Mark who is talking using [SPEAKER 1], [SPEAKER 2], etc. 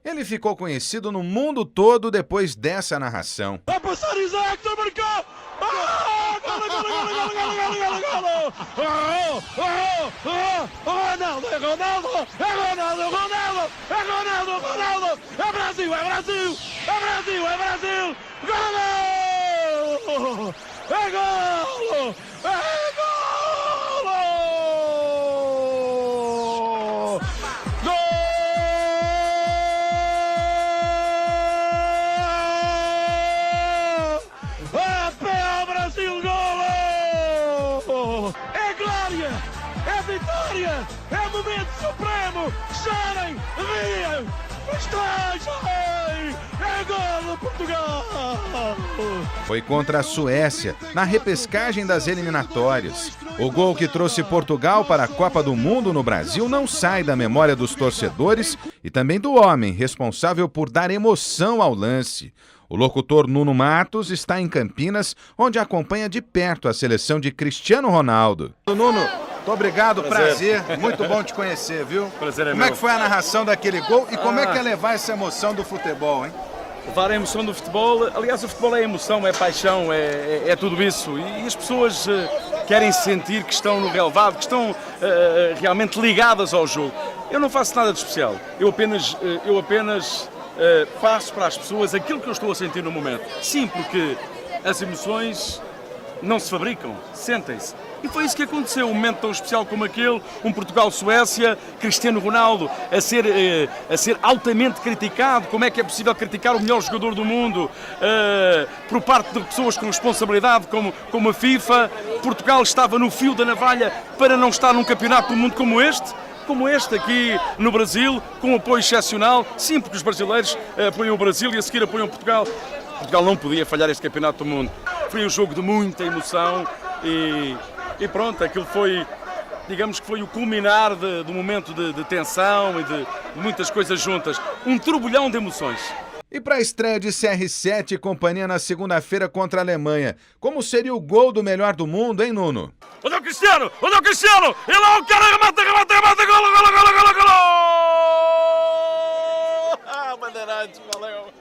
[SPEAKER 1] Ele ficou conhecido no mundo todo depois dessa narração.
[SPEAKER 2] Vai passar Isaac, marcou! Golo, golo, golo, golo, golo, golo, golo! Ronaldo, é Ronaldo! É Ronaldo, Ronaldo! É Ronaldo, Ronaldo! É Brasil, é Brasil! É Brasil, é Brasil! Golo! É golo! É golo! É vitória! É momento supremo! Chorem! Riem! Festejem! É gol do Portugal!
[SPEAKER 1] Foi contra a Suécia, na repescagem das eliminatórias. O gol que trouxe Portugal para a Copa do Mundo no Brasil não sai da memória dos torcedores e também do homem responsável por dar emoção ao lance. O locutor Nuno Matos está em Campinas, onde acompanha de perto a seleção de Cristiano Ronaldo. Nuno, muito obrigado, prazer, muito bom te conhecer, viu?
[SPEAKER 3] Prazer é
[SPEAKER 1] Como é
[SPEAKER 3] meu.
[SPEAKER 1] que foi a narração daquele gol e como é que é levar essa emoção do futebol, hein?
[SPEAKER 3] Levar a emoção do futebol, aliás o futebol é emoção, é paixão, é tudo isso. E as pessoas querem sentir que estão no relevado, que estão realmente ligadas ao jogo. Eu não faço nada de especial, eu apenas faço para as pessoas aquilo que eu estou a sentir no momento. Sim, porque as emoções não se fabricam, sentem-se. E foi isso que aconteceu, um momento tão especial como aquele, um Portugal-Suécia, Cristiano Ronaldo a ser altamente criticado. Como é que é possível criticar o melhor jogador do mundo por parte de pessoas com responsabilidade como a FIFA? Portugal estava no fio da navalha para não estar num campeonato do mundo como este aqui no Brasil, com um apoio excepcional. Sim, porque os brasileiros apoiam o Brasil e a seguir apoiam Portugal. Portugal não podia falhar este campeonato do mundo. Foi um jogo de muita emoção e pronto, aquilo foi, digamos que foi o culminar do momento de tensão e de muitas coisas juntas. Um turbilhão de emoções.
[SPEAKER 1] E para a estreia de CR7 e companhia na segunda-feira contra a Alemanha, como seria o gol do melhor do mundo, hein, Nuno?
[SPEAKER 2] Olha o Cristiano! Olha o Cristiano! Ele é o cara, remata, golo, golo, golo, golo, golo! Bandeirantes, valeu!